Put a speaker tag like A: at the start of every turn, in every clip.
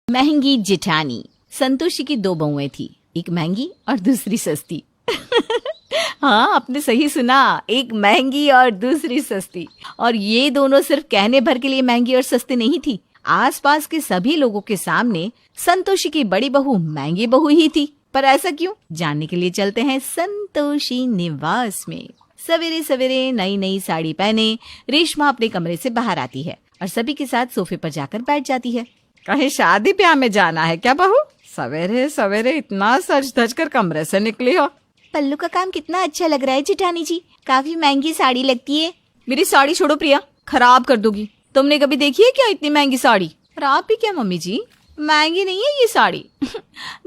A: महंगी जेठानी। संतोषी की दो बहुएं थी, एक महंगी और दूसरी सस्ती। हाँ, आपने सही सुना, एक महंगी और दूसरी सस्ती। और ये दोनों सिर्फ कहने भर के लिए महंगी और सस्ती नहीं थी। आसपास के सभी लोगों के सामने संतोषी की बड़ी बहू महंगी बहू ही थी। पर ऐसा क्यों, जानने के लिए चलते हैं संतोषी निवास में। सवेरे सवेरे नई नई साड़ी पहने रेशमा अपने कमरे से बाहर आती है और सभी के साथ सोफे पर जाकर बैठ जाती है। कहीं शादी ब्याह में जाना है क्या बहू? सवेरे सवेरे इतना सज धज कर कमरे से निकली हो।
B: पल्लू का काम कितना अच्छा लग रहा है जेठानी जी, काफी महंगी साड़ी लगती है।
A: मेरी साड़ी छोड़ो प्रिया, खराब कर दोगी। तुमने कभी देखी है क्या इतनी महंगी साड़ी? खराब भी क्या मम्मी जी, महंगी नहीं है ये साड़ी।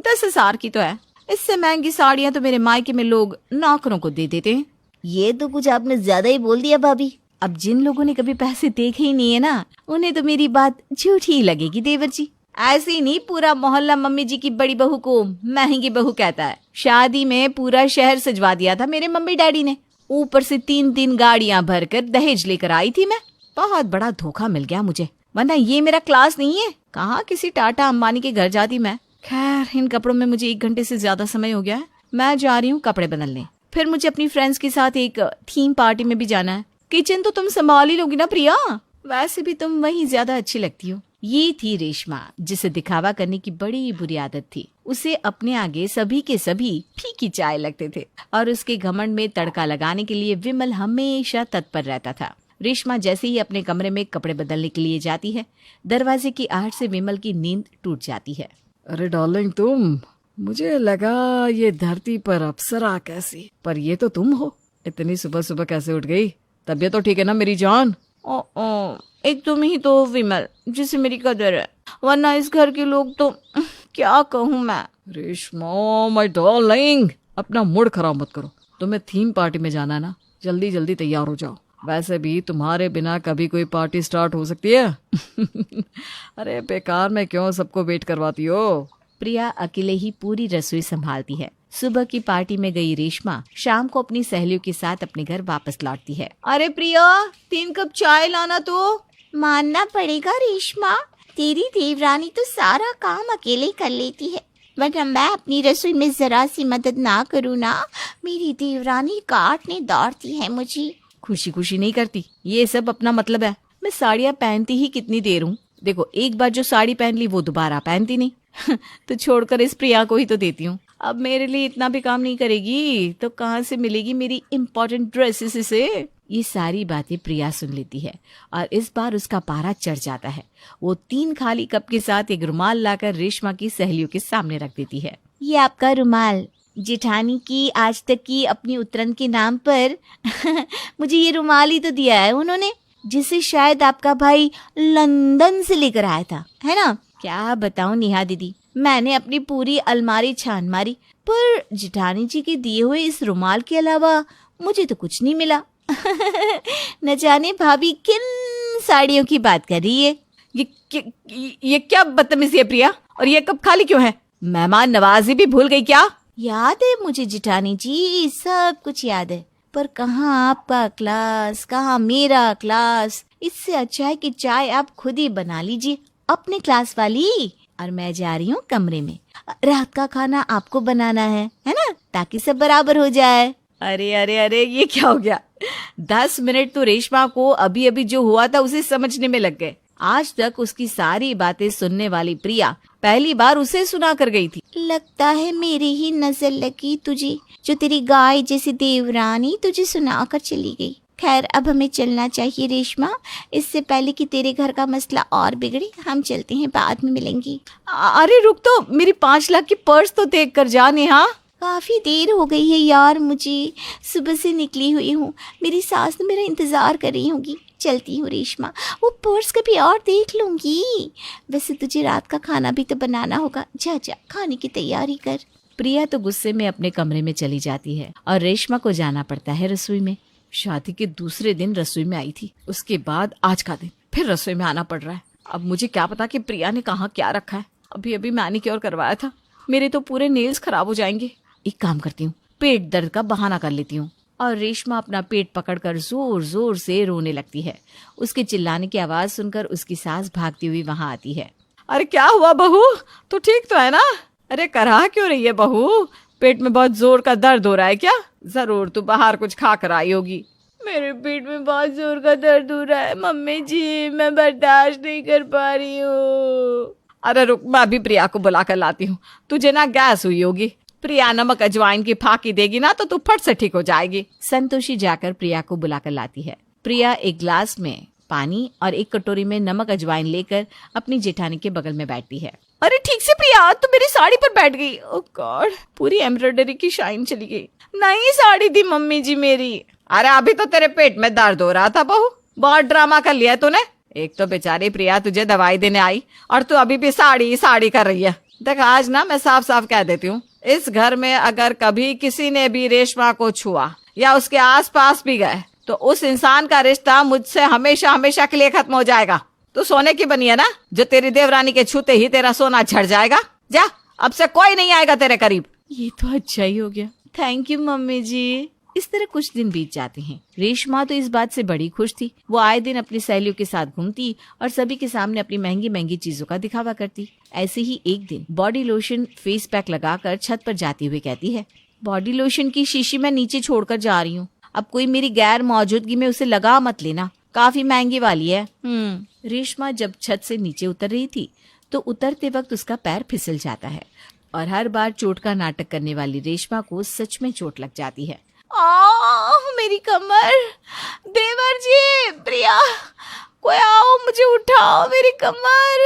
A: 10,000 की तो है। इससे महंगी साड़ियाँ तो मेरे मायके में लोग नौकरों को दे देते हैं।
B: ये तो कुछ आपने ज्यादा ही बोल दिया भाभी।
A: अब जिन लोगों ने कभी पैसे देखे ही नहीं है ना, उन्हें तो मेरी बात झूठी ही लगेगी देवर जी। ऐसे ही नहीं पूरा मोहल्ला मम्मी जी की बड़ी बहू को महंगी बहू कहता है। शादी में पूरा शहर सजवा दिया था मेरे मम्मी डैडी ने। ऊपर से 3 गाड़ियां भरकर दहेज लेकर आई थी मैं। बहुत बड़ा धोखा मिल गया मुझे, वरना ये मेरा क्लास नहीं है। कहाँ किसी टाटा अंबानी के घर जाती मैं। खैर, इन कपड़ों में मुझे 1 घंटे से ज्यादा समय हो गया है। मैं जा रही हूँ कपड़े बदलने। फिर मुझे अपनी फ्रेंड्स के साथ एक थीम पार्टी में भी जाना है। किचन तो तुम संभाल ही लोगी ना प्रिया? वैसे भी तुम वहीं ज्यादा अच्छी लगती हो। ये थी रेशमा, जिसे दिखावा करने की बड़ी बुरी आदत थी। उसे अपने आगे सभी के सभी फीकी चाय लगते थे और उसके घमंड में तड़का लगाने के लिए विमल हमेशा तत्पर रहता था। रेशमा जैसे ही अपने कमरे में कपड़े बदलने के लिए जाती है, दरवाजे की आहट से विमल की नींद टूट जाती है।
C: अरे डार्लिंग, तुम? मुझे लगा ये धरती पर अप्सरा कैसी, पर ये तो तुम हो। इतनी सुबह सुबह कैसे उठ गई? तबीयत तो ठीक है ना मेरी जान?
A: एक तुम ही तो विमल जिसे मेरी कदर है, वरना इस घर के लोग तो क्या कहूँ मैं।
C: रेशमा माय डार्लिंग, अपना मूड खराब मत करो। तुम्हें थीम पार्टी में जाना है ना, जल्दी जल्दी तैयार हो जाओ। वैसे भी तुम्हारे बिना कभी कोई पार्टी स्टार्ट हो सकती है? अरे बेकार में क्यों सबको वेट करवाती हो?
A: प्रिया अकेले ही पूरी रसोई संभालती है। सुबह की पार्टी में गई रेशमा शाम को अपनी सहेलियों के साथ अपने घर वापस लौटती है। अरे प्रिया, 3 कप चाय लाना तो।
B: मानना पड़ेगा रेशमा, तेरी देवरानी तो सारा काम अकेले कर लेती है, वरना मैं अपनी रसोई में जरा सी मदद ना करूँ ना, मेरी देवरानी काटने दौड़ती है मुझे।
A: खुशी खुशी नहीं करती, ये सब अपना मतलब है। मैं साड़ियाँ पहनती ही कितनी देर हूँ। देखो, एक बार जो साड़ी पहन ली वो दोबारा पहनती नहीं। तो छोड़कर इस प्रिया को ही तो देती हूँ। अब मेरे लिए इतना भी काम नहीं करेगी तो कहाँ से मिलेगी मेरी इम्पोर्टेंट ड्रेसेस इसे? ये सारी बातें प्रिया सुन लेती है और इस बार उसका पारा चढ़ जाता है। वो 3 खाली कप के साथ एक रुमाल लाकर रेशमा की सहेलियों के सामने रख देती है।
B: ये आपका रुमाल, जेठानी की आज तक की अपनी उतरन के नाम पर मुझे ये रुमाल ही तो दिया है उन्होंने, जिसे शायद आपका भाई लंदन से लेकर आया था, है ना? क्या बताऊं नेहा दीदी, मैंने अपनी पूरी अलमारी छान मारी, पर जेठानी जी के दिए हुए इस रुमाल के अलावा मुझे तो कुछ नहीं मिला। न जाने भाभी किन साड़ियों की बात कर रही है।
A: ये क्या बदतमीजी है प्रिया? और ये कप खाली क्यों है? मेहमान नवाजी भी भूल गई क्या?
B: याद है मुझे जेठानी जी, सब कुछ याद है, पर कहाँ आपका क्लास, कहाँ मेरा क्लास। इससे अच्छा है कि चाय आप खुद ही बना लीजिए, अपने क्लास वाली। और मैं जा रही हूँ कमरे में, रात का खाना आपको बनाना है ना, ताकि सब बराबर हो जाए।
A: अरे अरे अरे, ये क्या हो गया? 10 मिनट तो रेशमा को अभी अभी जो हुआ था उसे समझने में लग गए। आज तक उसकी सारी बातें सुनने वाली प्रिया पहली बार उसे सुना कर गई थी।
B: लगता है मेरी ही नजर लगी तुझे, जो तेरी गाय जैसी देवरानी तुझे सुना कर चली गई। खैर, अब हमें चलना चाहिए रेशमा, इससे पहले कि तेरे घर का मसला और बिगड़े। हम चलते हैं, बाद में मिलेंगी।
A: अरे रुक तो, मेरी 5 लाख की पर्स तो देख कर जा नेहा।
B: काफी देर हो गई है यार, मुझे सुबह से निकली हुई हूँ, मेरी सास तो मेरा इंतजार कर रही होगी। चलती हूँ रेशमा, वो पर्स कभी और देख लूंगी। वैसे तुझे रात का खाना भी तो बनाना होगा, जा जा खाने की तैयारी कर।
A: प्रिया तो गुस्से में अपने कमरे में चली जाती है और रेशमा को जाना पड़ता है रसोई में। शादी के दूसरे दिन रसोई में आई थी, उसके बाद आज का दिन फिर रसोई में आना पड़ रहा है। अब मुझे क्या पता कि प्रिया ने कहाँ क्या रखा है। अभी अभी मैनिक्योर करवाया था, मेरे तो पूरे नेल्स खराब हो जाएंगे। एक काम करती हूँ, पेट दर्द का बहाना कर लेती हूँ। और रेशमा अपना पेट पकड़कर जोर जोर से रोने लगती है। उसके चिल्लाने की आवाज सुनकर उसकी सास भागती हुई वहां आती है।
C: अरे क्या हुआ बहू, तो ठीक तो है ना? अरे कराह क्यों रही है बहू? पेट में बहुत जोर का दर्द हो रहा है क्या? जरूर तू बाहर कुछ खा कर आई होगी।
A: मेरे पेट में बहुत जोर का दर्द हो रहा है मम्मी जी, मैं बर्दाश्त नहीं कर पा रही हूँ।
C: अरे रुक, मैं अभी प्रिया को बुला कर लाती हूँ। तुझे ना गैस हुई होगी, प्रिया नमक अजवाइन की फाकी देगी ना तो तू फट से ठीक हो जाएगी।
A: संतोषी जाकर प्रिया को बुलाकर लाती है। प्रिया एक ग्लास में पानी और एक कटोरी में नमक अजवाइन लेकर अपनी जेठानी के बगल में बैठती है। अरे ठीक से प्रिया, तू मेरी साड़ी पर बैठ गई। ओह गॉड, पूरी एम्ब्रॉयडरी की शाइन चली गई। नई साड़ी थी मम्मी जी मेरी।
C: अरे अभी तो तेरे पेट में दर्द हो रहा था बहू, बहुत ड्रामा कर लिया तूने। एक तो बेचारी प्रिया तुझे दवाई देने आई और तू अभी भी साड़ी साड़ी कर रही है। देख आज ना मैं साफ साफ कह देती हूँ, इस घर में अगर कभी किसी ने भी रेशमा को छुआ या उसके आसपास भी गए तो उस इंसान का रिश्ता मुझसे हमेशा हमेशा के लिए खत्म हो जाएगा। तू सोने की बनी है ना, जो तेरी देवरानी के छूते ही तेरा सोना झड़ जाएगा। जा, अब से कोई नहीं आएगा तेरे करीब।
A: ये तो अच्छा ही हो गया, थैंक यू मम्मी जी। इस तरह कुछ दिन बीत जाते हैं। रेशमा तो इस बात से बड़ी खुश थी। वो आए दिन अपनी सहेलियों के साथ घूमती और सभी के सामने अपनी महंगी महंगी चीजों का दिखावा करती। ऐसे ही एक दिन बॉडी लोशन फेस पैक लगाकर छत पर जाते हुए कहती है, बॉडी लोशन की शीशी मैं नीचे छोड़कर जा रही हूँ, अब कोई मेरी गैर मौजूदगी में उसे लगा मत लेना, काफी महंगी वाली है। रेशमा जब छत से नीचे उतर रही थी तो उतरते वक्त उसका पैर फिसल जाता है और हर बार चोट का नाटक करने वाली रेशमा को सच में चोट लग जाती है। मेरी कमर, देवर जी, प्रिया, कोई आओ, मुझे उठाओ, मेरी कमर।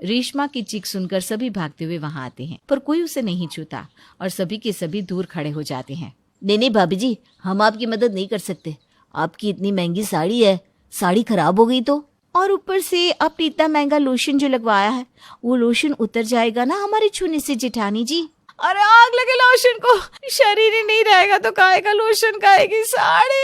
A: रेशमा की चीख सुनकर सभी भागते हुए वहां आते हैं, पर कोई उसे नहीं छूता और सभी के सभी दूर खड़े हो जाते हैं।
B: नहीं भाभी जी, हम आपकी मदद नहीं कर सकते। आपकी इतनी महंगी साड़ी है, साड़ी खराब हो गई तो?
A: और ऊपर से आपने इतना महंगा लोशन जो लगवाया है, वो लोशन उतर जाएगा ना हमारे छूने से जेठानी जी। अरे आग लगे लोशन को, शरीर ही नहीं रहेगा तो काहे का लोशन, काहे की साड़ी।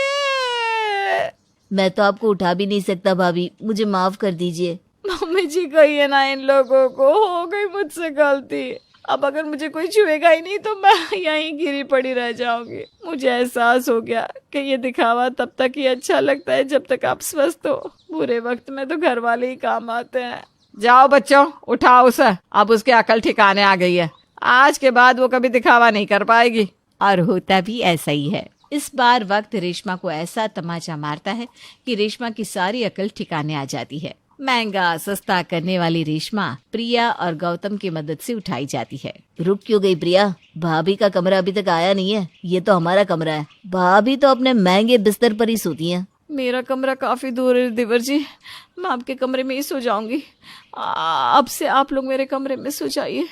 B: मैं तो आपको उठा भी नहीं सकता भाभी, मुझे माफ कर दीजिए।
A: मम्मी जी कहिए ना इन लोगों को, हो गई मुझसे गलती। अब अगर मुझे कोई छुएगा ही नहीं तो मैं यहीं गिरी पड़ी रह जाऊंगी। मुझे एहसास हो गया कि ये दिखावा तब तक ही अच्छा लगता है जब तक आप स्वस्थ हो। बुरे वक्त में तो घर वाले ही काम आते हैं।
C: जाओ बच्चों, उठाओ उसे, अब उसके अकल ठिकाने आ गई है। आज के बाद वो कभी दिखावा नहीं कर पाएगी।
A: और होता भी ऐसा ही है। इस बार वक्त रेशमा को ऐसा तमाचा मारता है कि रेशमा की सारी अकल ठिकाने आ जाती है। महंगा सस्ता करने वाली रेशमा प्रिया और गौतम की मदद से उठाई जाती है।
B: रुक क्यों गई प्रिया? भाभी का कमरा अभी तक आया नहीं है, ये तो हमारा कमरा है। भाभी तो अपने महंगे बिस्तर पर ही सोती हैं।
C: मेरा कमरा काफी दूर है देवर जी, मैं आपके कमरे में ही सो जाऊंगी। अब से आप लोग मेरे कमरे में सो जाइए।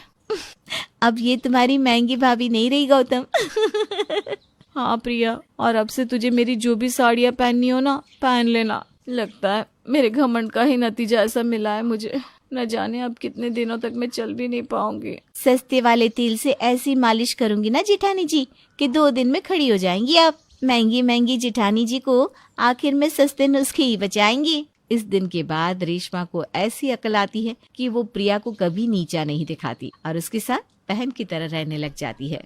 A: अब ये तुम्हारी महंगी भाभी नहीं रही गौतम।
C: हाँ प्रिया, और अब से तुझे मेरी जो भी साड़ियाँ पहननी हो ना, पहन लेना। लगता है मेरे घमंड का ही नतीजा ऐसा मिला है मुझे। न जाने अब कितने दिनों तक मैं चल भी नहीं पाऊंगी।
A: सस्ते वाले तेल से ऐसी मालिश करूंगी ना जेठानी जी कि 2 दिन में खड़ी हो जाएंगी आप। महंगी महंगी जेठानी जी को आखिर में सस्ते नुस्खे ही बचाएंगी। इस दिन के बाद रेशमा को ऐसी अकल आती है कि वो प्रिया को कभी नीचा नहीं दिखाती और उसके साथ बहन की तरह रहने लग जाती है।